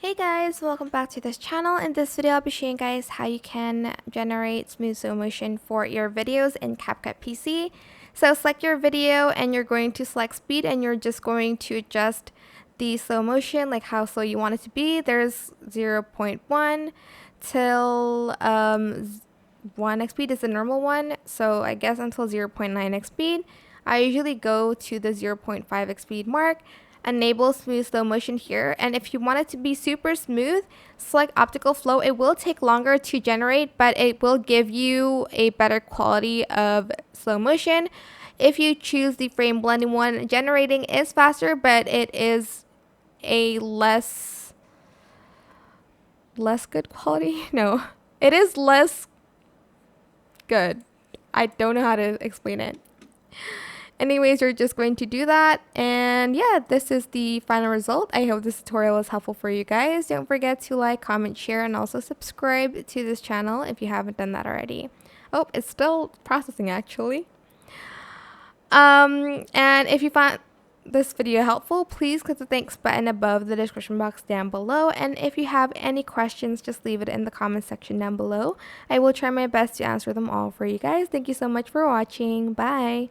Hey guys, welcome back to this channel. In this video, I'll be showing you guys how you can generate smooth slow motion for your videos in CapCut PC. So select your video and you're going to select speed and you're just going to adjust the slow motion, like how slow you want it to be. There's 0.1 till 1x speed is the normal one. So I guess until 0.9x speed. I usually go to the 0.5x speed mark. Enable smooth slow motion here, and if you want it to be super smooth, select optical flow. It will take longer to generate, but it will give you a better quality of slow motion. If you choose the frame blending one, generating is faster, but it is a less good quality. No, it is less good. I don't know how to explain it. Anyways, you're just going to do that, and yeah, this is the final result. I hope this tutorial was helpful for you guys. Don't forget to like, comment, share, and also subscribe to this channel if you haven't done that already. Oh, it's still processing actually. And if you found this video helpful, please click the thanks button above the description box down below, and if you have any questions, just leave it in the comment section down below. I will try my best to answer them all for you guys. Thank you so much for watching. Bye.